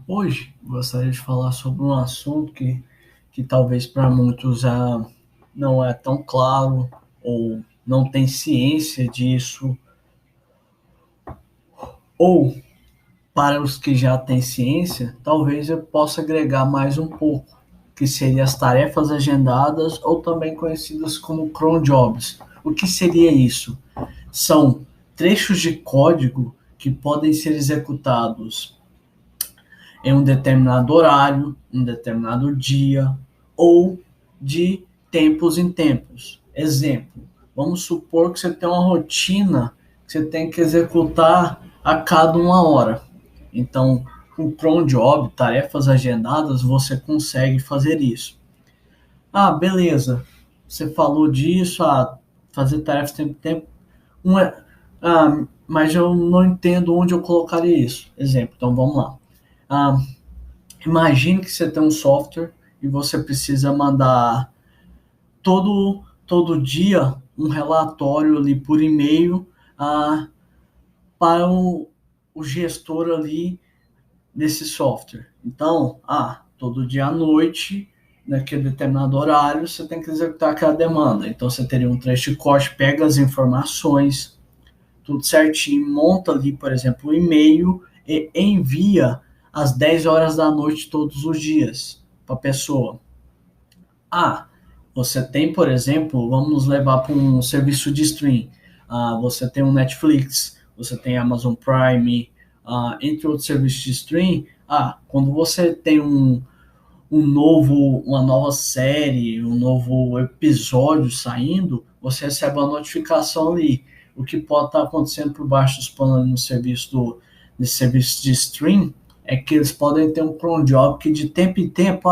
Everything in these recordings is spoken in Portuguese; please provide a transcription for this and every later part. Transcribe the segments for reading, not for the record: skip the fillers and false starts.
Hoje, gostaria de falar sobre um assunto que talvez para muitos não é tão claro ou não tem ciência disso, ou para os que já têm ciência, talvez eu possa agregar mais um pouco, que seria as tarefas agendadas ou também conhecidas como cron jobs. O que seria isso? São trechos de código que podem ser executados em um determinado horário, um determinado dia ou de tempos em tempos. Exemplo, vamos supor que você tem uma rotina que você tem que executar a cada 1 hora. Então, com cron job, tarefas agendadas, você consegue fazer isso. Ah, beleza. Você falou disso, fazer tarefas tempo em tempo. Um é, mas eu não entendo onde eu colocaria isso. Exemplo, então vamos lá. Ah, Imagine que você tem um software e você precisa mandar todo dia um relatório ali por e-mail para o gestor ali desse software. Então, todo dia à noite, naquele determinado horário, você tem que executar aquela demanda. Então, você teria um trecho de corte, pega as informações, tudo certinho, monta ali, por exemplo, o e-mail e envia às 10 horas da noite todos os dias para a pessoa. Ah, você tem, por exemplo, vamos levar para um serviço de stream. Você tem um Netflix, você tem Amazon Prime, entre outros serviços de stream. Quando você tem uma nova série, um novo episódio saindo, você recebe uma notificação ali. O que pode estar acontecendo por baixo dos panos no nesse serviço de stream é que eles podem ter um cron job que de tempo em tempo,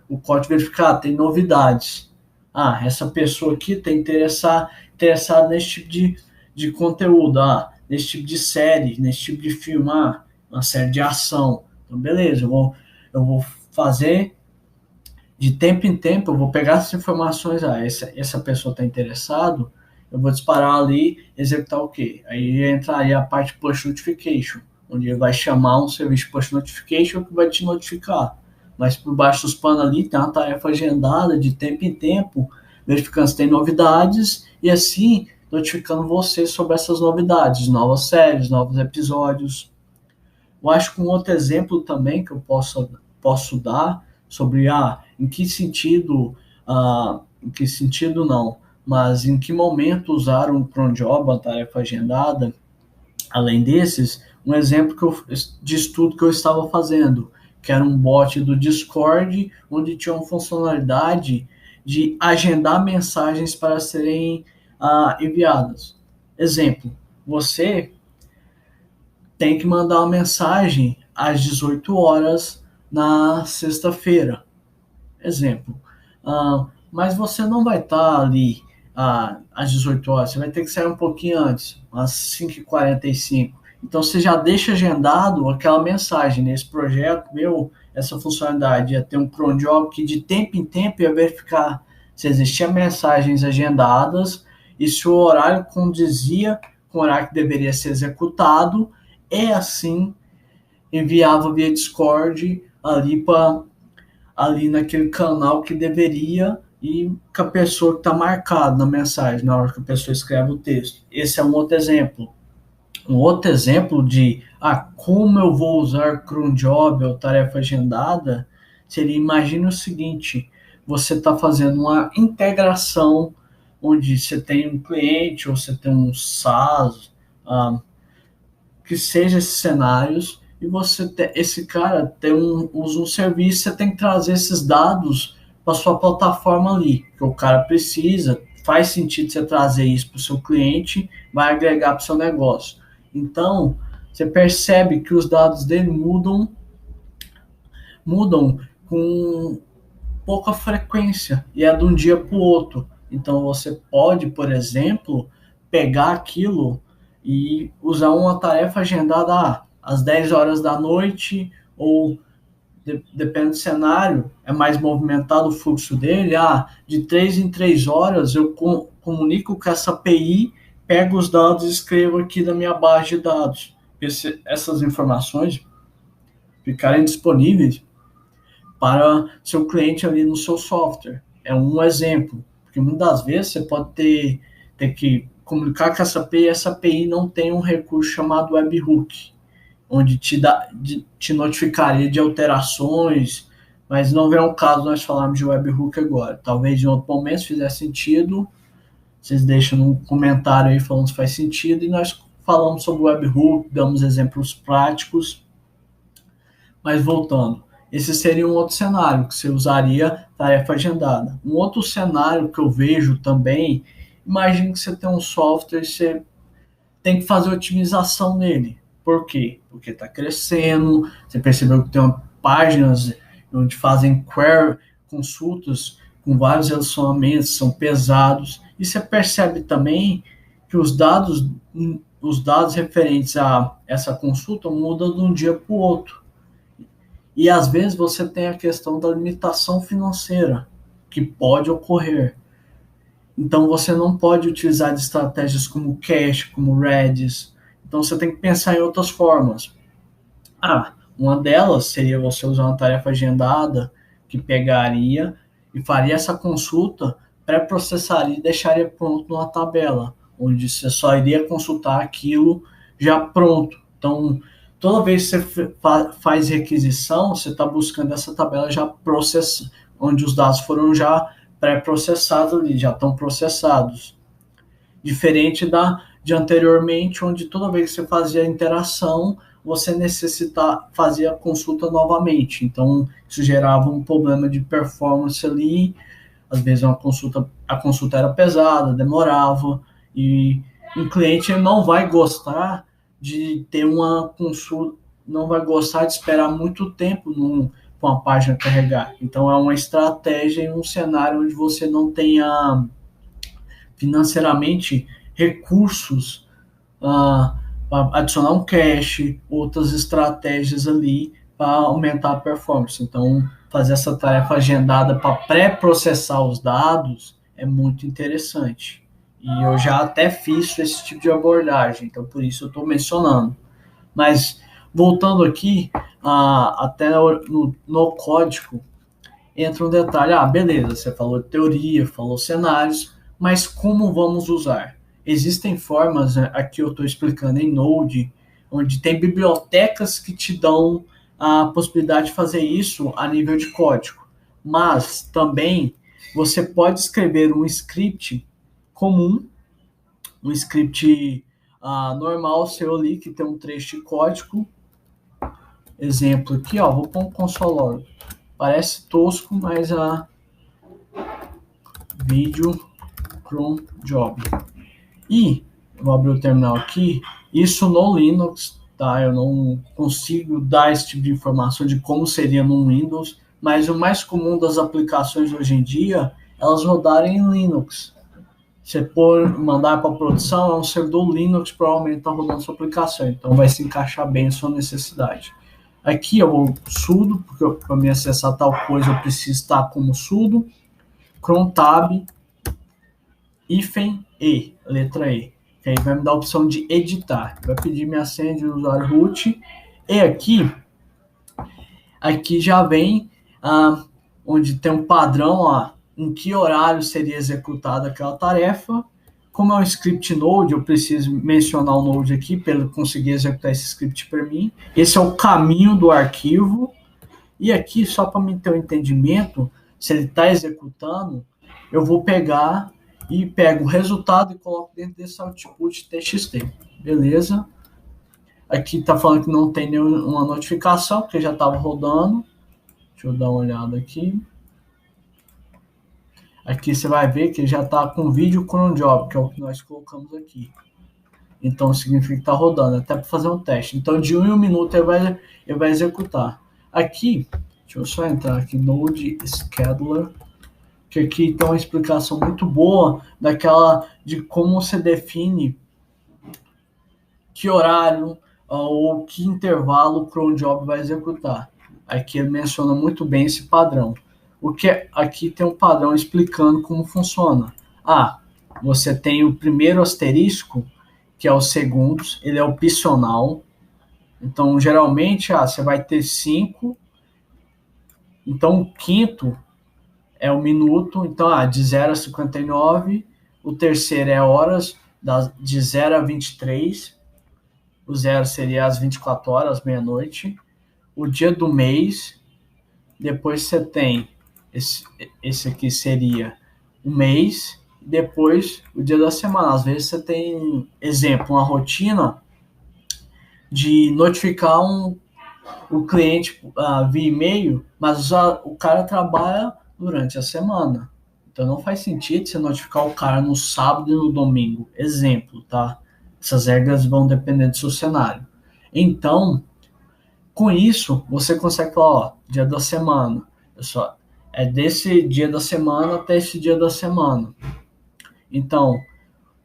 o código verificar, tem novidades. Essa pessoa aqui está interessada nesse tipo de conteúdo, nesse tipo de série, nesse tipo de filme, uma série de ação. Então, beleza, eu vou fazer de tempo em tempo, eu vou pegar essas informações, essa pessoa está interessado, eu vou disparar ali, executar o quê? Aí entraria a parte push notification, onde ele vai chamar um serviço push notification que vai te notificar. Mas por baixo dos panos ali tem uma tarefa agendada de tempo em tempo, verificando se tem novidades e assim notificando você sobre essas novidades, novas séries, novos episódios. Eu acho que um outro exemplo também que eu posso dar sobre em que sentido não, mas em que momento usar um cron job, uma tarefa agendada, além desses, um exemplo de estudo que eu estava fazendo, que era um bot do Discord, onde tinha uma funcionalidade de agendar mensagens para serem enviadas. Exemplo, você tem que mandar uma mensagem às 18 horas na sexta-feira. Exemplo. Mas você não vai estar ali às 18 horas, você vai ter que sair um pouquinho antes, às 5h45. Então você já deixa agendado aquela mensagem. Nesse projeto meu, essa funcionalidade ia ter um cron job que de tempo em tempo ia verificar se existiam mensagens agendadas e se o horário condizia com o horário que deveria ser executado, e assim enviava via Discord ali naquele canal que deveria e com a pessoa que está marcada na mensagem, na hora que a pessoa escreve o texto. Esse é um outro exemplo. Um outro exemplo de como eu vou usar cron job ou tarefa agendada seria, imagine o seguinte, você está fazendo uma integração onde você tem um cliente ou você tem um SaaS, que seja esses cenários, e esse cara usa um serviço, você tem que trazer esses dados para sua plataforma ali, que o cara precisa, faz sentido você trazer isso para o seu cliente, vai agregar para o seu negócio. Então, você percebe que os dados dele mudam com pouca frequência, e é de um dia para o outro. Então, você pode, por exemplo, pegar aquilo e usar uma tarefa agendada às 10 horas da noite, ou depende do cenário, é mais movimentado o fluxo dele, de 3 em 3 horas eu comunico com essa API, pego os dados e escrevo aqui na minha base de dados. Essas informações ficarem disponíveis para seu cliente ali no seu software. É um exemplo, porque muitas das vezes você pode ter que comunicar com essa API e essa API não tem um recurso chamado webhook, onde te notificaria de alterações, mas não vem ao caso nós falarmos de webhook agora. Talvez em outro momento, se fizer sentido, vocês deixam no comentário aí falando se faz sentido, e nós falamos sobre o webhook, damos exemplos práticos. Mas voltando, esse seria um outro cenário que você usaria tarefa agendada. Um outro cenário que eu vejo também, imagine que você tem um software e você tem que fazer otimização nele. Por quê? Porque está crescendo, você percebeu que tem páginas onde fazem query, consultas com vários relacionamentos, são pesados, e você percebe também que os dados referentes a essa consulta mudam de um dia para o outro. E às vezes você tem a questão da limitação financeira, que pode ocorrer. Então você não pode utilizar de estratégias como cache, como Redis. Então você tem que pensar em outras formas. Uma delas seria você usar uma tarefa agendada que pegaria e faria essa consulta, pré-processaria e deixaria pronto numa tabela, onde você só iria consultar aquilo já pronto. Então, toda vez que você faz requisição, você está buscando essa tabela já processada, onde os dados foram já pré-processados ali, já estão processados. Diferente de anteriormente, onde toda vez que você fazia a interação, você fazer a consulta novamente. Então, isso gerava um problema de performance ali. Às vezes a consulta era pesada, demorava, e o cliente não vai gostar de ter uma consulta, não vai gostar de esperar muito tempo com a página carregar. Então, é uma estratégia em um cenário onde você não tenha financeiramente recursos para adicionar um cache, outras estratégias ali para aumentar a performance. Então, fazer essa tarefa agendada para pré-processar os dados é muito interessante. E eu já até fiz esse tipo de abordagem, então por isso eu estou mencionando. Mas, voltando aqui, até no código, entra um detalhe. Beleza, você falou de teoria, falou cenários, mas como vamos usar? Existem formas, aqui eu estou explicando em Node, onde tem bibliotecas que te dão a possibilidade de fazer isso a nível de código. Mas também você pode escrever um script comum, um script normal seu ali, que tem um trecho de código. Exemplo aqui, vou pôr um console log. Parece tosco, mas vídeo cron job. E eu vou abrir o terminal aqui. Isso no Linux, tá? Eu não consigo dar esse tipo de informação de como seria no Windows, mas o mais comum das aplicações hoje em dia, elas rodarem em Linux. Você mandar para produção, é um servidor Linux, provavelmente está rodando sua aplicação, então vai se encaixar bem a sua necessidade. Aqui eu vou sudo, porque para me acessar tal coisa eu preciso estar como sudo, cron tab, -e, letra E, que aí vai me dar a opção de editar, vai pedir minha senha de usuário root, e aqui já vem onde tem um padrão, em que horário seria executada aquela tarefa. Como é um script Node, eu preciso mencionar o Node aqui para ele conseguir executar esse script para mim. Esse é o caminho do arquivo. E aqui, só para mim ter um entendimento, se ele está executando, eu vou pegar e pego o resultado e coloco dentro desse output txt. Beleza? Aqui está falando que não tem nenhuma notificação, porque já estava rodando. Deixa eu dar uma olhada aqui. Aqui você vai ver que já está com vídeo cron job, que é o que nós colocamos aqui. Então significa que está rodando, até para fazer um teste. Então de 1 em 1 minuto ele vai executar. Aqui, deixa eu só entrar aqui, Node Scheduler, que aqui tem uma explicação muito boa de como você define que horário ou que intervalo o cron job vai executar. Aqui ele menciona muito bem esse padrão. Aqui tem um padrão explicando como funciona. Você tem o primeiro asterisco, que é os segundos, ele é opcional. Então, geralmente, você vai ter 5. Então, o quinto é o minuto. Então, de 0 a 59. O terceiro é horas, de 0 a 23. O 0 seria às 24 horas, meia-noite. O dia do mês. Depois você tem, esse aqui seria o mês. Depois, o dia da semana. Às vezes você tem, exemplo, uma rotina de notificar o cliente via e-mail, mas o cara trabalha durante a semana. Então não faz sentido você notificar o cara no sábado e no domingo. Exemplo, tá? Essas regras vão depender do seu cenário. Então, com isso, você consegue falar, ó, dia da semana. É desse dia da semana até esse dia da semana. Então,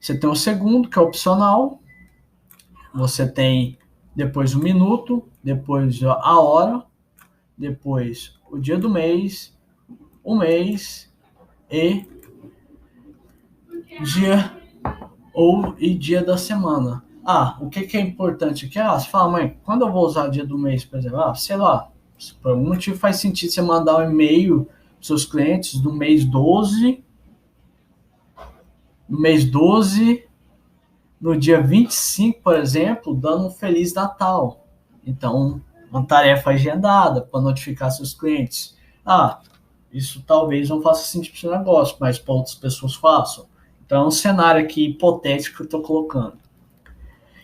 você tem o segundo, que é opcional. Você tem depois o minuto, depois a hora, depois o dia do mês, o mês e dia da semana. O que é importante aqui? Você fala, mãe, quando eu vou usar dia do mês, por exemplo? Sei lá, por algum motivo faz sentido você mandar um e-mail para os seus clientes do mês 12, no dia 25, por exemplo, dando um Feliz Natal. Então, uma tarefa agendada para notificar seus clientes. Isso talvez não faça sentido para o seu negócio, mas para outras pessoas façam. Então, é um cenário aqui hipotético que eu estou colocando.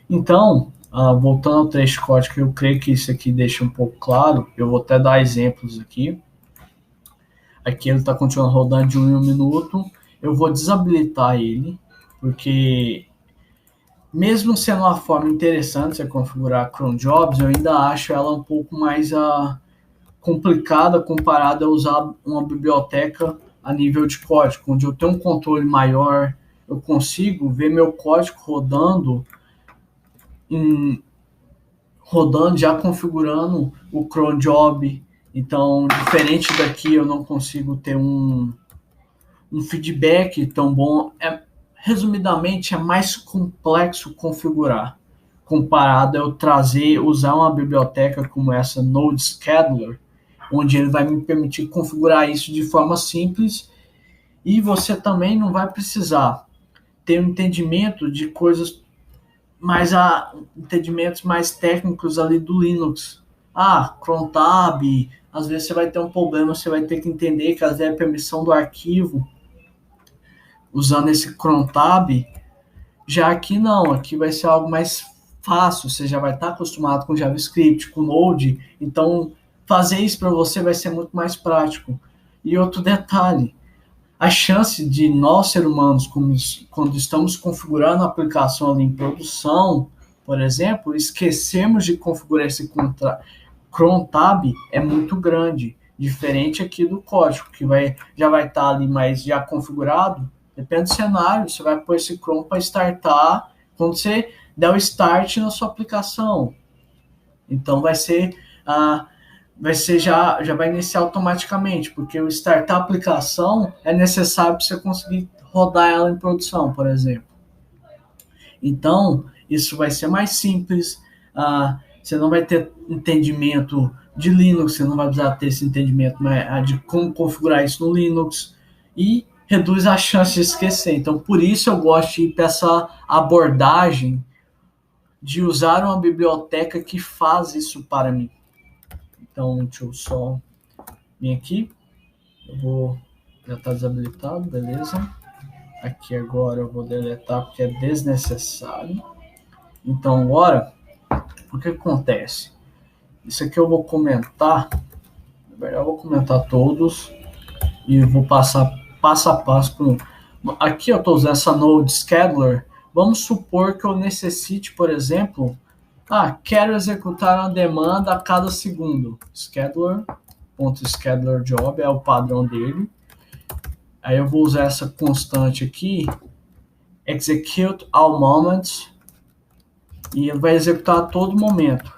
Então, voltando ao trecho de código, eu creio que isso aqui deixa um pouco claro. Eu vou até dar exemplos aqui. Aqui ele está continuando rodando de 1 em 1 minuto. Eu vou desabilitar ele, porque mesmo sendo uma forma interessante você configurar cron jobs, eu ainda acho ela um pouco mais complicada comparada a usar uma biblioteca a nível de código, onde eu tenho um controle maior, eu consigo ver meu código rodando já configurando o cron job. Então, diferente daqui, eu não consigo ter um feedback tão bom. Resumidamente, é mais complexo configurar, comparado a eu usar uma biblioteca como essa Node Scheduler, onde ele vai me permitir configurar isso de forma simples, e você também não vai precisar ter um entendimento de coisas entendimentos mais técnicos ali do Linux. Cron tab, às vezes você vai ter um problema, você vai ter que entender que às vezes é a permissão do arquivo usando esse cron tab. Já aqui não, aqui vai ser algo mais fácil, você já vai estar acostumado com JavaScript, com Node, então fazer isso para você vai ser muito mais prático. E outro detalhe, a chance de nós, seres humanos, quando estamos configurando a aplicação ali em produção, por exemplo, esquecemos de configurar esse cron tab é muito grande, diferente aqui do código, que já vai estar ali mais já configurado. Depende do cenário, você vai pôr esse cron para startar quando você der o start na sua aplicação. Então vai ser já vai iniciar automaticamente, porque o startar a aplicação é necessário para você conseguir rodar ela em produção, por exemplo. Então, isso vai ser mais simples, você não vai ter entendimento de Linux, você não vai precisar ter esse entendimento de como configurar isso no Linux, e reduz a chance de esquecer. Então, por isso eu gosto de ir para essa abordagem de usar uma biblioteca que faz isso para mim. Então, deixa eu só vir aqui. Já está desabilitado, beleza. Aqui agora eu vou deletar porque é desnecessário. Então, agora, o que acontece? Isso aqui eu vou comentar. Na verdade, eu vou comentar todos e vou passar passo a passo. Aqui eu estou usando essa Node Scheduler. Vamos supor que eu necessite, por exemplo, quero executar uma demanda a cada segundo. Scheduler.schedulerJob é o padrão dele. Aí eu vou usar essa constante aqui, execute all moments, e ele vai executar a todo momento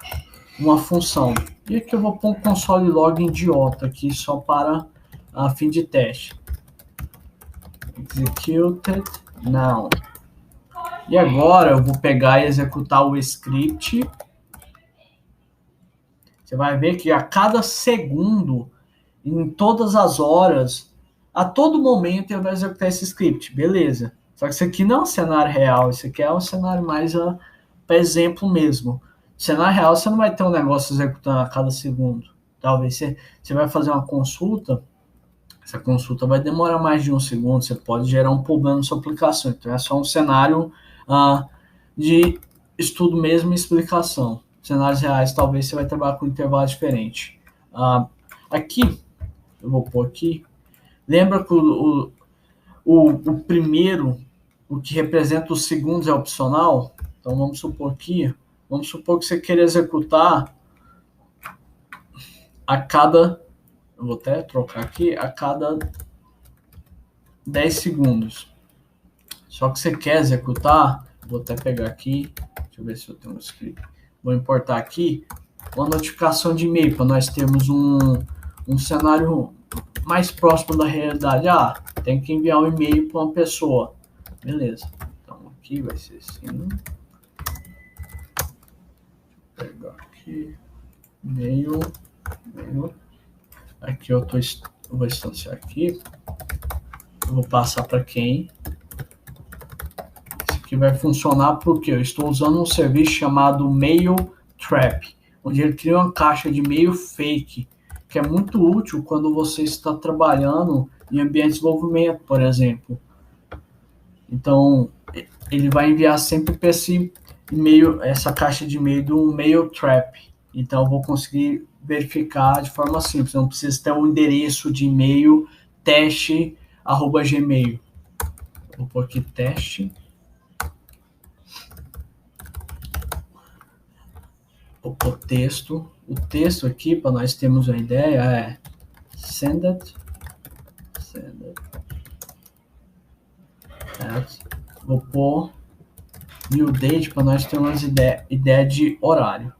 uma função. E aqui eu vou pôr um console log idiota aqui só para fim de teste. Executed now. E agora eu vou pegar e executar o script Você vai ver que a cada segundo, em todas as horas, a todo momento ele vai executar esse script, beleza. Só que isso aqui não é um cenário real, isso aqui é um cenário mais para exemplo mesmo. No cenário real você não vai ter um negócio executando a cada segundo. Talvez você vai fazer uma consulta, essa consulta vai demorar mais de um segundo, você pode gerar um problema na sua aplicação. Então é só um cenário de estudo mesmo e explicação. Cenários reais talvez você vai trabalhar com intervalo diferente. Aqui, eu vou pôr aqui, lembra que o primeiro, o que representa os segundos é opcional? Então vamos supor que você queira executar a cada, eu vou até trocar aqui, a cada 10 segundos. Só que você quer executar, vou até pegar aqui, deixa eu ver se eu tenho um script. Vou importar aqui uma notificação de e-mail para nós termos um cenário mais próximo da realidade. Tem que enviar um e-mail para uma pessoa. Beleza. Então aqui vai ser assim. Vou pegar aqui. E-mail. Aqui eu vou instanciar aqui. Eu vou passar para quem. Esse aqui vai funcionar porque eu estou usando um serviço chamado Mail Trap, onde ele cria uma caixa de e-mail fake, que é muito útil quando você está trabalhando em ambiente de desenvolvimento, por exemplo. Então, ele vai enviar sempre para esse e-mail, essa caixa de e-mail do Mail Trap. Então, eu vou conseguir verificar de forma simples. Não precisa ter um endereço de e-mail teste@gmail. Vou pôr aqui teste. Vou pôr texto. O texto aqui, para nós termos uma ideia, é send it. Vou pôr new date para nós termos uma ideia de horário.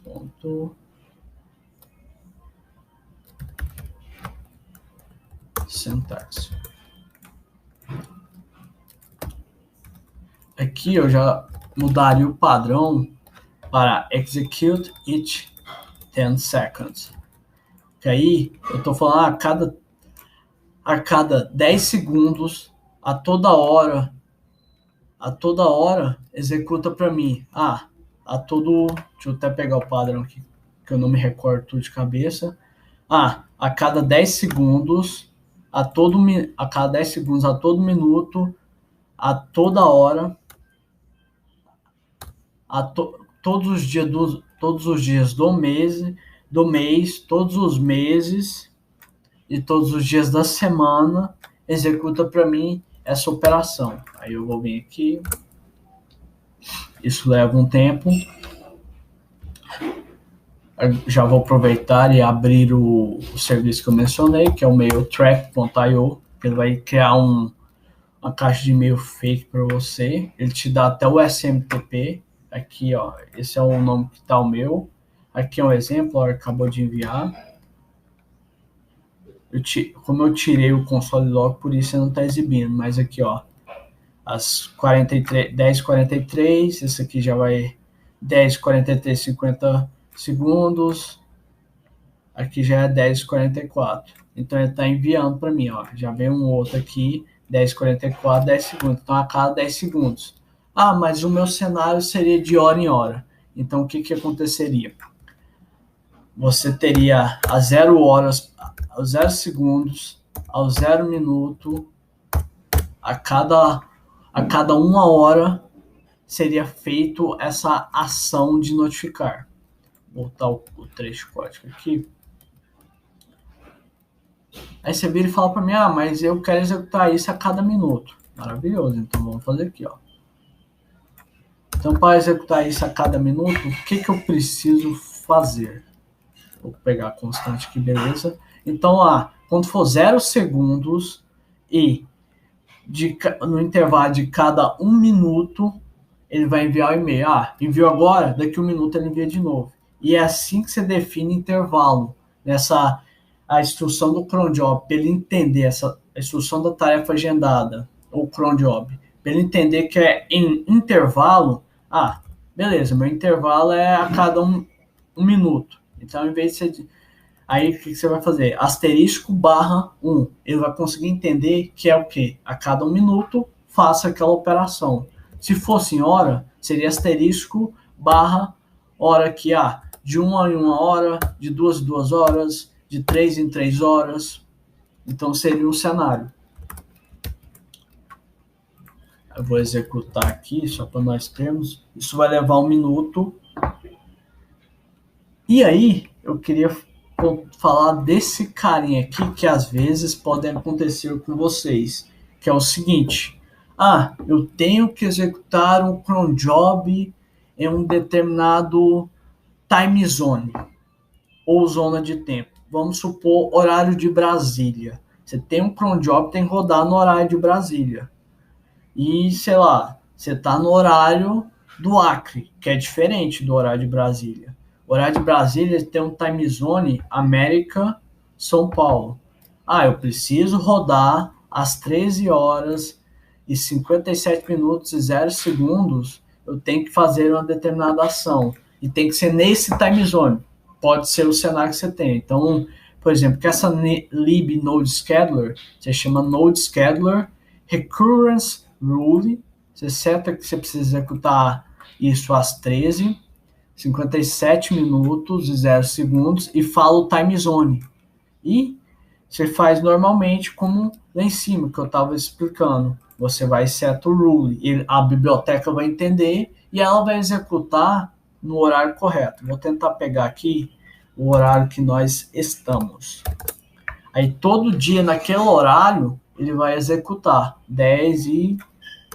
Ponto. Syntax. Aqui eu já mudaria o padrão para execute each 10 seconds. Que aí eu estou falando a cada 10 segundos, a toda hora executa para mim. Deixa eu até pegar o padrão aqui, que eu não me recordo tudo de cabeça. A cada 10 segundos, a todo minuto, a toda hora, todos os dias do mês, todos os meses e todos os dias da semana, executa para mim essa operação. Aí eu vou vir aqui, isso leva um tempo. Eu já vou aproveitar e abrir o serviço que eu mencionei, que é o mailtrap.io, que ele vai criar uma caixa de e-mail fake para você. Ele te dá até o SMTP. Aqui, ó, esse é o nome que está o meu. Aqui é um exemplo, ó, acabou de enviar. Como eu tirei o console log, por isso ele não está exibindo. Mas aqui, ó, às 10h43, esse aqui já vai 10h43, 50 segundos. Aqui já é 10h44. Então ele está enviando para mim, ó. Já vem um outro aqui, 10h44, 10 segundos. Então a cada 10 segundos. Mas o meu cenário seria de hora em hora. Então o que aconteceria? Você teria a 0 horas, aos 0 segundos, aos 0 minuto, a cada 1 hora seria feito essa ação de notificar. Vou botar o trecho código aqui. Aí você vira e fala para mim, mas eu quero executar isso a cada minuto. Maravilhoso, então vamos fazer aqui, ó. Então, para executar isso a cada minuto, o que eu preciso fazer? Vou pegar a constante aqui, beleza? Então, quando for 0 segundos e no intervalo de cada 1 minuto, ele vai enviar o e-mail. Enviou agora, daqui 1 minuto ele envia de novo. E é assim que você define intervalo. A instrução do cron job, para ele entender a instrução da tarefa agendada, ou cron job, para ele entender que é em intervalo. Beleza, meu intervalo é a cada um minuto. Então, ao invés de você... Aí, o que você vai fazer? Asterisco barra 1. Ele vai conseguir entender que é o quê? A cada 1 minuto, faça aquela operação. Se fosse em hora, seria asterisco barra hora que de 1 em 1 hora, de 2 em 2 horas, de 3 em 3 horas. Então, seria um cenário. Eu vou executar aqui, só para nós termos. Isso vai levar 1 minuto. E aí, eu queria falar desse carinha aqui, que às vezes pode acontecer com vocês, que é o seguinte: eu tenho que executar um cron job em um determinado time zone, ou zona de tempo. Vamos supor, horário de Brasília. Você tem um cron job, tem que rodar no horário de Brasília. E, sei lá, você está no horário do Acre, que é diferente do horário de Brasília. O horário de Brasília tem um time zone América, São Paulo. Eu preciso rodar às 13 horas e 57 minutos e 0 segundos, eu tenho que fazer uma determinada ação. E tem que ser nesse time zone. Pode ser o cenário que você tem. Então, por exemplo, que essa lib node scheduler, você chama node scheduler recurrence rule, você seta que você precisa executar isso às 13, 57 minutos e 0 segundos e fala o time zone. E você faz normalmente como lá em cima, que eu estava explicando. Você vai seta o rule, e a biblioteca vai entender e ela vai executar no horário correto. Vou tentar pegar aqui o horário que nós estamos. Aí todo dia naquele horário ele vai executar 10 e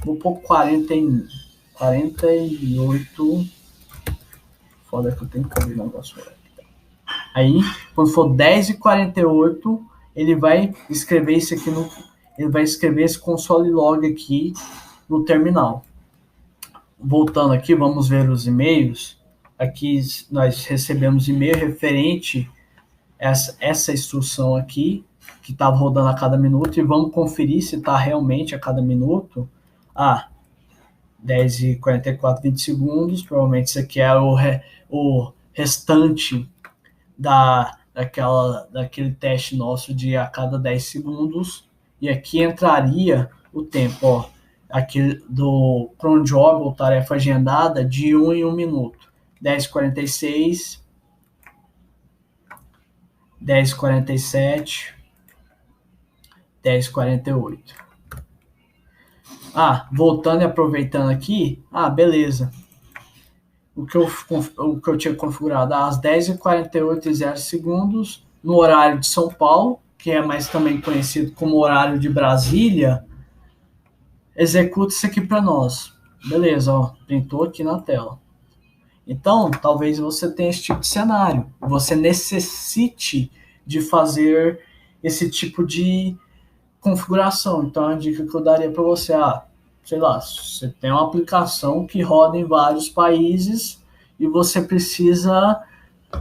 vou pôr 48. Foda que eu tenho que abrir o negócio. Aí, quando for 10h48, ele vai escrever isso aqui ele vai escrever esse console log aqui no terminal. Voltando aqui, vamos ver os e-mails. Aqui nós recebemos e-mail referente a essa instrução aqui, que estava rodando a cada minuto, e vamos conferir se está realmente a cada minuto. 10h44, 20 segundos, provavelmente isso aqui é o restante daquele teste nosso de a cada 10 segundos, e aqui entraria o tempo, aqui do cron job ou tarefa agendada de 1 em 1 minuto. 10h46, 10h47, 10h48. Voltando e aproveitando aqui, beleza. O que eu tinha configurado às 10h48 e 0 segundos, no horário de São Paulo, que é mais também conhecido como horário de Brasília, executa isso aqui para nós. Beleza, printou aqui na tela. Então, talvez você tenha esse tipo de cenário. Você necessite de fazer esse tipo de configuração. Então, a dica que eu daria para você, sei lá, você tem uma aplicação que roda em vários países e você precisa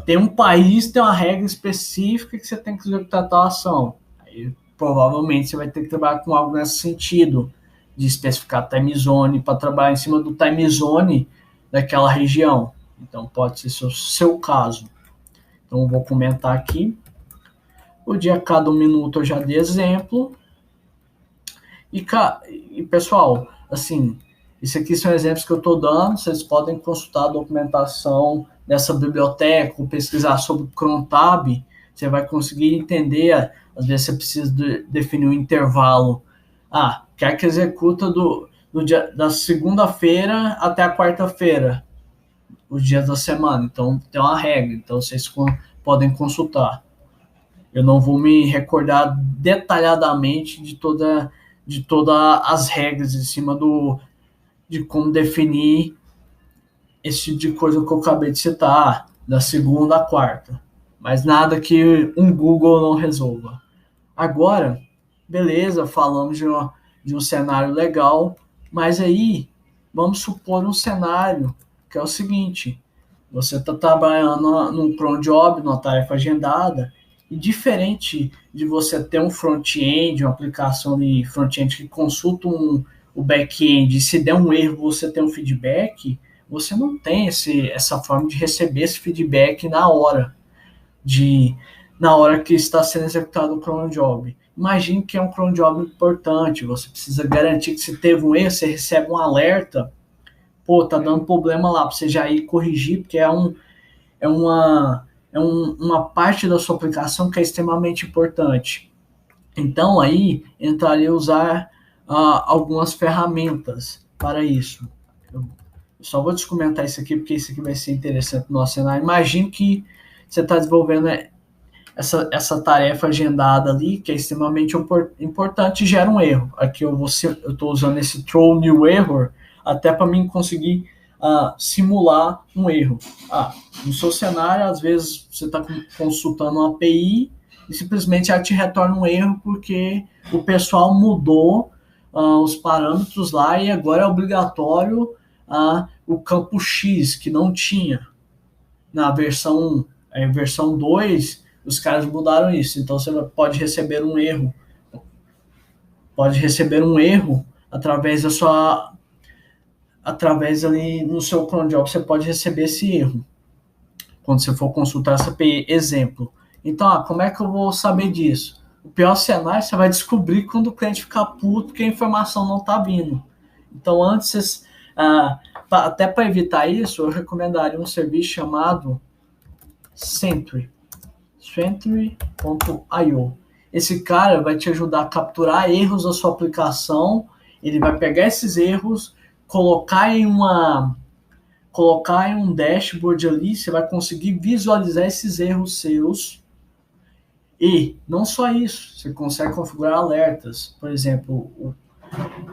ter um país, tem uma regra específica que você tem que executar tal ação. Aí, provavelmente, você vai ter que trabalhar com algo nesse sentido, de especificar time zone para trabalhar em cima do time zone daquela região. Então, pode ser o seu caso. Então, eu vou comentar aqui. O dia a cada 1 minuto eu já dei exemplo. E pessoal, assim, isso aqui são exemplos que eu estou dando. Vocês podem consultar a documentação dessa biblioteca ou pesquisar sobre o crontab. Você vai conseguir entender. Às vezes você precisa definir um intervalo. Quer que executa da segunda-feira até a quarta-feira, os dias da semana. Então, tem uma regra. Então, vocês podem consultar. Eu não vou me recordar detalhadamente de todas as regras em cima de como definir esse tipo de coisa que eu acabei de citar, da segunda à quarta. Mas nada que um Google não resolva. Agora, beleza, falamos de um cenário legal, mas aí vamos supor um cenário que é o seguinte: você está trabalhando num cron job, numa tarefa agendada, e diferente de você ter um front-end, uma aplicação de front-end que consulta o back-end, e se der um erro você tem um feedback, você não tem essa forma de receber esse feedback na hora que está sendo executado o cron job. Imagine que é um cron job importante, você precisa garantir que se teve um erro, você recebe um alerta, pô, tá dando problema lá, para você já ir corrigir, porque uma parte da sua aplicação que é extremamente importante. Então, aí entraria usar algumas ferramentas para isso. Eu só vou descomentar isso aqui, porque isso aqui vai ser interessante no nosso cenário. Imagine que você está desenvolvendo essa tarefa agendada ali, que é extremamente importante, e gera um erro. Aqui eu estou usando esse throw new error até para mim conseguir simular um erro. No seu cenário, às vezes você está consultando uma API e simplesmente ela te retorna um erro porque o pessoal mudou os parâmetros lá e agora é obrigatório o campo X, que não tinha na versão 1. Versão 2, os caras mudaram isso. Então você pode receber um erro. Pode receber um erro através ali no seu cron job, você pode receber esse erro quando você for consultar essa API. Exemplo. Então, como é que eu vou saber disso? O pior cenário, você vai descobrir quando o cliente ficar puto que a informação não está vindo. Então, antes, até para evitar isso, eu recomendaria um serviço chamado Sentry. Sentry.io. Esse cara vai te ajudar a capturar erros da sua aplicação. Ele vai pegar esses erros, colocar em um dashboard ali, você vai conseguir visualizar esses erros seus. E não só isso, você consegue configurar alertas. Por exemplo,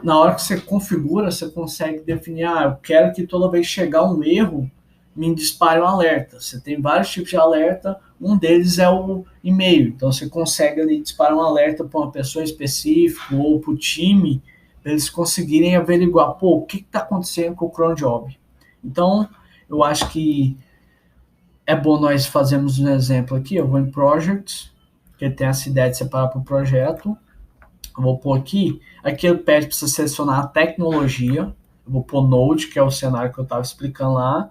na hora que você configura, você consegue definir, eu quero que toda vez que chegar um erro, me dispare um alerta. Você tem vários tipos de alerta, um deles é o e-mail. Então você consegue ali disparar um alerta para uma pessoa específica ou para o time, para eles conseguirem averiguar, o que está acontecendo com o cron job. Então, eu acho que é bom nós fazermos um exemplo aqui. Eu vou em Projects, que tem essa ideia de separar para o projeto. Eu vou pôr aqui ele pede para você selecionar a tecnologia. Eu vou pôr Node, que é o cenário que eu estava explicando lá.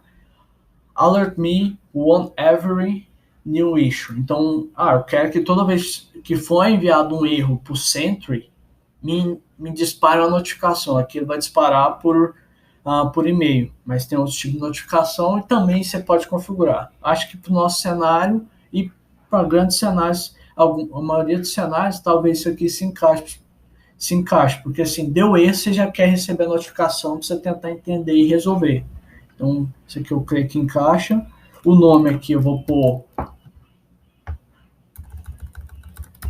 Alert me on every new issue. Então, eu quero que toda vez que for enviado um erro para o Sentry, me dispare uma notificação. Aqui ele vai disparar por e-mail, mas tem outros tipos de notificação e também você pode configurar. Acho que para o nosso cenário e para grandes cenários, a maioria dos cenários, talvez isso aqui se encaixe, porque assim, deu erro, você já quer receber a notificação para você tentar entender e resolver. Então, isso aqui eu creio que encaixa. O nome aqui eu vou pôr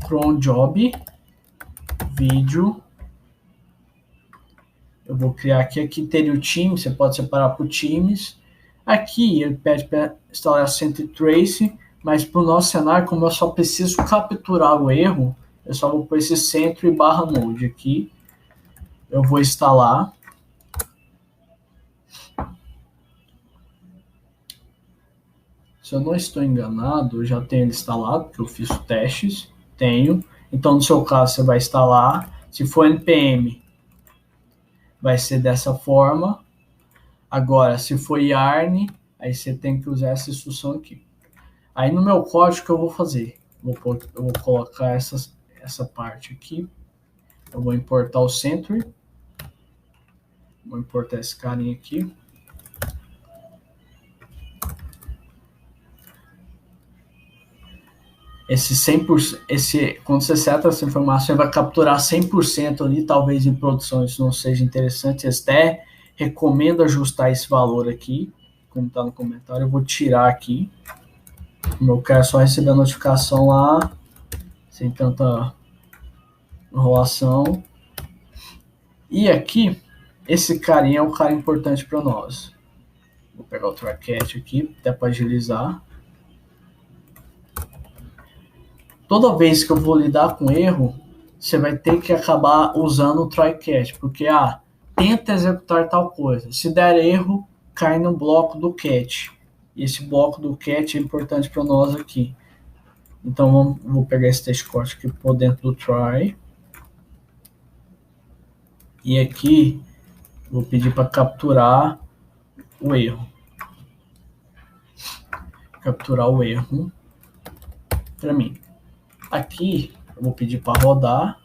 cron job vídeo. Eu vou criar aqui teria o time, você pode separar por times. Aqui ele pede para instalar Sentry Trace, mas para o nosso cenário, como eu só preciso capturar o erro, eu só vou pôr esse Sentry/Node aqui. Eu vou instalar. Se eu não estou enganado, eu já tenho ele instalado, porque eu fiz testes. Tenho. Então, no seu caso, você vai instalar. Se for npm, vai ser dessa forma. Agora, se for yarn, aí você tem que usar essa instrução aqui. Aí no meu código, o que eu vou fazer? Eu vou colocar essa parte aqui. Eu vou importar o Sentry. Vou importar esse carinha aqui. Esse 100%, quando você seta essa informação, vai capturar 100% ali, talvez em produção isso não seja interessante, eu até recomendo ajustar esse valor aqui, como está no comentário, eu vou tirar aqui, como eu quero só receber a notificação lá, sem tanta enrolação, e aqui, esse carinha é um cara importante para nós, vou pegar o tracket aqui, até para agilizar. Toda vez que eu vou lidar com erro, você vai ter que acabar usando o try catch, porque tenta executar tal coisa. Se der erro, cai no bloco do catch. E esse bloco do catch é importante para nós aqui. Então vou pegar esse teste corte aqui por dentro do try. E aqui vou pedir para capturar o erro. Capturar o erro para mim. Aqui eu vou pedir para rodar.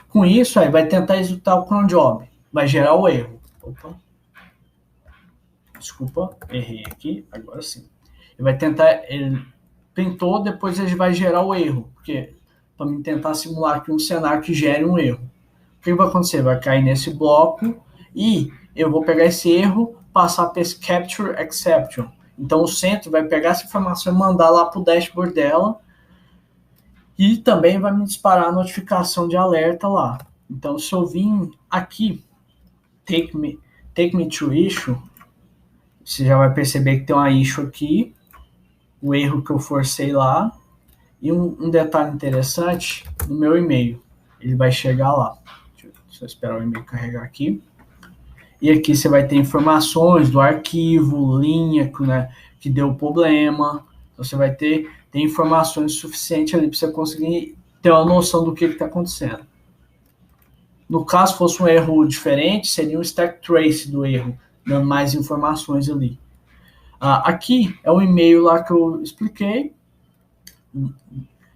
Com isso, aí vai tentar executar o cron job. Vai gerar o erro. Opa. Desculpa, errei aqui. Agora sim. Ele vai tentar. Ele printou, depois ele vai gerar o erro. Porque para mim tentar simular aqui um cenário que gere um erro. O que vai acontecer? Vai cair nesse bloco e eu vou pegar esse erro, passar para esse Capture Exception. Então o centro vai pegar essa informação e mandar lá para o dashboard dela. E também vai me disparar a notificação de alerta lá. Então, se eu vim aqui, take me to issue, você já vai perceber que tem uma issue aqui, o erro que eu forcei lá, e um detalhe interessante, no meu e-mail, ele vai chegar lá. Deixa eu esperar o e-mail carregar aqui. E aqui você vai ter informações do arquivo, linha, né, que deu problema. Então, você vai ter informações suficientes ali para você conseguir ter uma noção do que está acontecendo. No caso, fosse um erro diferente, seria um stack trace do erro, dando mais informações ali. Aqui é o e-mail lá que eu expliquei,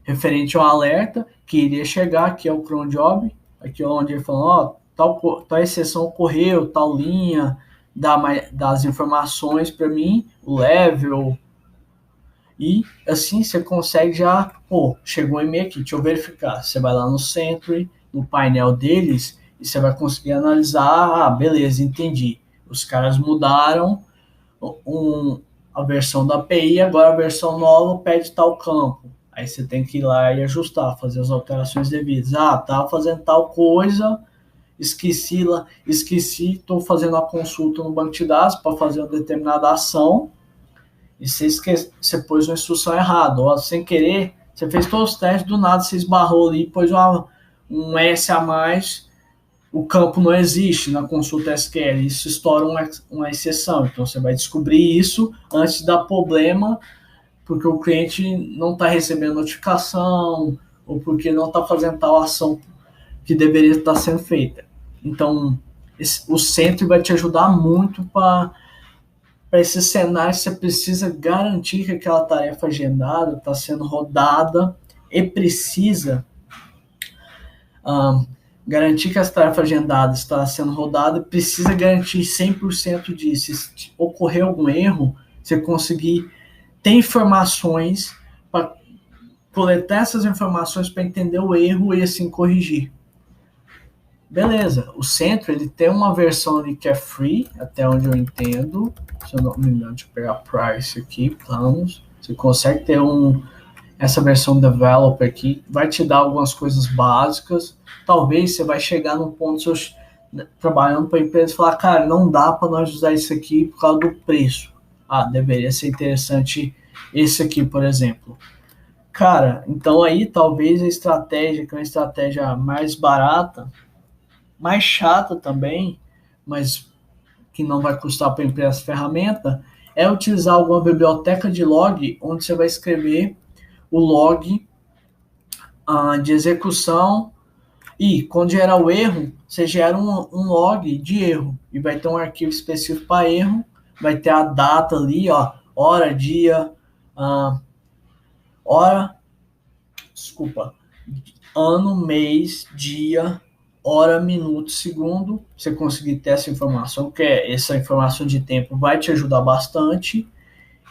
referente ao alerta, que iria chegar, aqui é o cron job, aqui é onde ele falou, tal exceção ocorreu, tal linha, dá as informações para mim, o level. E assim você consegue já, chegou um e-mail aqui, deixa eu verificar. Você vai lá no Sentry, no painel deles, e você vai conseguir analisar, beleza, entendi. Os caras mudaram a versão da API, agora a versão nova pede tal campo. Aí você tem que ir lá e ajustar, fazer as alterações devidas. Tava fazendo tal coisa, esqueci, estou fazendo a consulta no banco de dados para fazer uma determinada ação, e você pôs uma instrução errada, sem querer, você fez todos os testes, do nada você esbarrou ali, pôs um S a mais, o campo não existe na consulta SQL, isso estoura uma exceção, então você vai descobrir isso antes de dar problema, porque o cliente não está recebendo notificação, ou porque não está fazendo tal ação que deveria estar sendo feita. Então, o Sentry vai te ajudar muito para esse cenário. Você precisa garantir que aquela tarefa agendada está sendo rodada e precisa garantir que essa tarefa agendada está sendo rodada, precisa garantir 100% disso. Se ocorrer algum erro, você conseguir ter informações para coletar essas informações para entender o erro e assim corrigir. Beleza, o Sentry ele tem uma versão ali que é free, até onde eu entendo. Se eu não me engano, deixa eu pegar price aqui, planos. Você consegue ter essa versão developer aqui, vai te dar algumas coisas básicas. Talvez você vai chegar num ponto, trabalhando para a empresa, e falar, cara, não dá para nós usar isso aqui por causa do preço. Deveria ser interessante esse aqui, por exemplo. Cara, então aí talvez a estratégia, que é uma estratégia mais barata, mais chata também, mas que não vai custar para a empresa essa ferramenta, é utilizar alguma biblioteca de log, onde você vai escrever o log de execução, e quando gerar o erro, você gera um log de erro, e vai ter um arquivo específico para erro, vai ter a data ali, hora, dia, ano, mês, dia, hora, minuto, segundo. Você conseguir ter essa informação, que essa informação de tempo vai te ajudar bastante.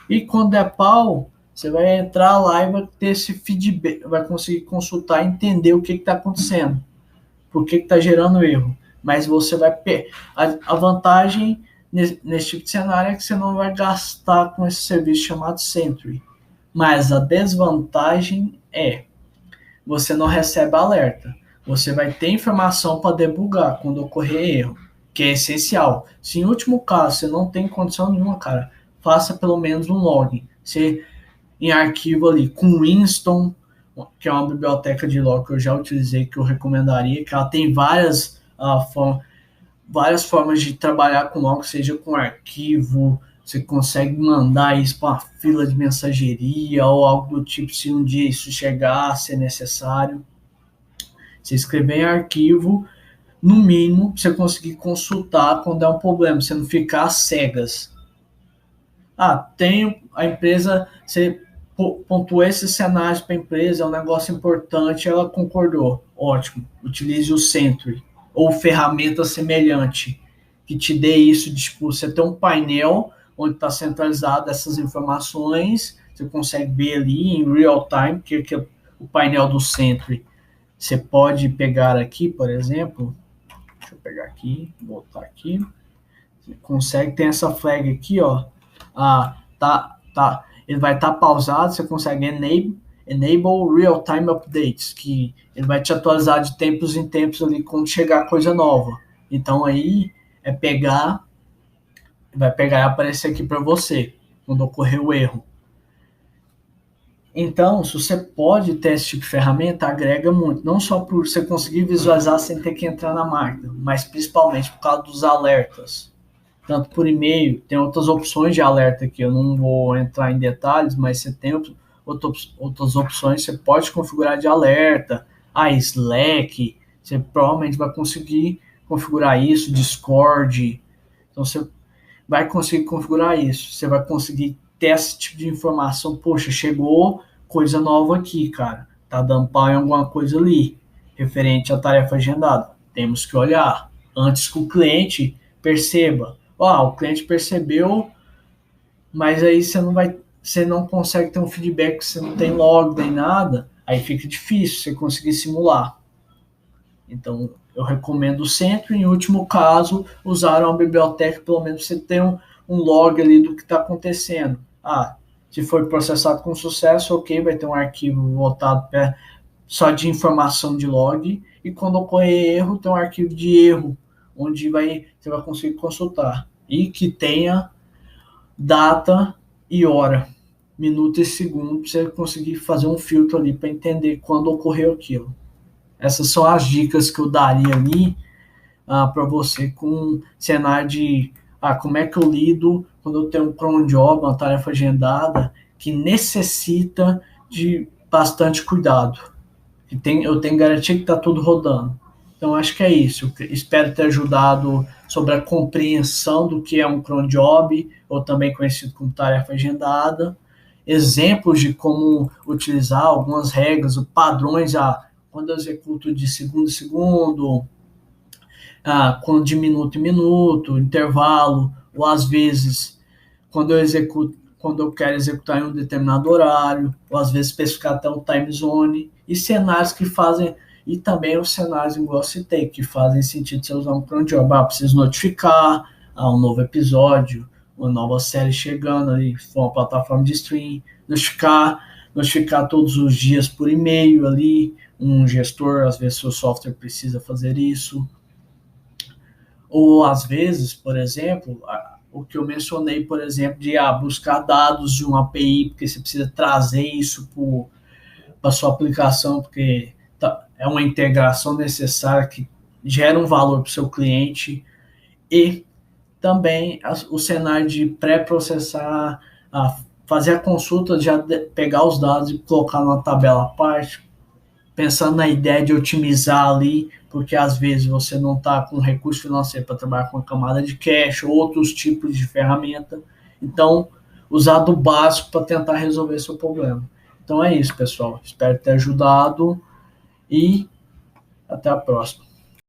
E quando der pau, você vai entrar lá e vai ter esse feedback, vai conseguir consultar e entender o que está acontecendo, por que está gerando erro. Mas você vai a vantagem nesse tipo de cenário é que você não vai gastar com esse serviço chamado Sentry. Mas a desvantagem é você não recebe alerta. Você vai ter informação para debugar quando ocorrer erro, que é essencial. Se em último caso você não tem condição nenhuma, cara, faça pelo menos um log. Você em arquivo ali com Winston, que é uma biblioteca de log que eu já utilizei, que eu recomendaria, que ela tem várias formas de trabalhar com log, seja com arquivo, você consegue mandar isso para uma fila de mensageria ou algo do tipo, se um dia isso chegar a ser necessário. Você escrever em arquivo, no mínimo, você conseguir consultar quando é um problema, você não ficar às cegas. Tem a empresa, você pontuou esses cenários para a empresa, é um negócio importante, ela concordou. Ótimo, utilize o Sentry ou ferramenta semelhante que te dê isso de, tipo, você tem um painel onde está centralizado essas informações, você consegue ver ali em real time, que é o painel do Sentry. Você pode pegar aqui, por exemplo, deixa eu pegar aqui, voltar aqui, você consegue, tem essa flag aqui, ó, ele vai estar pausado, você consegue enable real-time updates, que ele vai te atualizar de tempos em tempos ali quando chegar coisa nova. Então aí vai pegar e aparecer aqui para você quando ocorrer o erro. Então, se você pode ter esse tipo de ferramenta, agrega muito, não só por você conseguir visualizar sem ter que entrar na máquina, mas principalmente por causa dos alertas. Tanto por e-mail, tem outras opções de alerta aqui, eu não vou entrar em detalhes, mas você tem outras opções, você pode configurar de alerta, Slack, você provavelmente vai conseguir configurar isso, Discord, então você vai conseguir configurar isso, você vai conseguir ter esse tipo de informação, poxa, chegou coisa nova aqui, cara, tá dando pau em alguma coisa ali, referente à tarefa agendada, temos que olhar, antes que o cliente perceba, o cliente percebeu, mas aí você não consegue ter um feedback, você não tem log nem nada, aí fica difícil você conseguir simular. Então, eu recomendo sempre, em último caso, usar uma biblioteca, pelo menos você tem um log ali do que está acontecendo. Se foi processado com sucesso, ok, vai ter um arquivo voltado só de informação de log, e quando ocorrer erro, tem um arquivo de erro, onde você vai conseguir consultar. E que tenha data e hora, minuto e segundo, para você conseguir fazer um filtro ali para entender quando ocorreu aquilo. Essas são as dicas que eu daria ali para você com cenário de como é que eu lido quando eu tenho um cron job, uma tarefa agendada, que necessita de bastante cuidado. Eu tenho que garantir que está tudo rodando. Então, acho que é isso. Eu espero ter ajudado sobre a compreensão do que é um cron job, ou também conhecido como tarefa agendada. Exemplos de como utilizar algumas regras, padrões, quando eu executo de segundo em segundo, quando de minuto em minuto, intervalo, ou às vezes quando eu quero executar em um determinado horário, ou às vezes especificar até um time zone, e cenários que fazem, e também os cenários, igual eu citei, que fazem sentido você usar um cron job. Preciso notificar um novo episódio, uma nova série chegando ali, for uma plataforma de stream, notificar todos os dias por e-mail ali, um gestor, às vezes seu software precisa fazer isso. Ou às vezes, por exemplo, o que eu mencionei, por exemplo, de buscar dados de uma API, porque você precisa trazer isso para sua aplicação, porque é uma integração necessária que gera um valor para o seu cliente. E também o cenário de pré-processar, fazer a consulta, já pegar os dados e colocar numa tabela à parte, pensando na ideia de otimizar ali, porque às vezes você não está com recurso financeiro para trabalhar com a camada de cache, outros tipos de ferramenta. Então, usar do básico para tentar resolver seu problema. Então é isso, pessoal. Espero ter ajudado e até a próxima.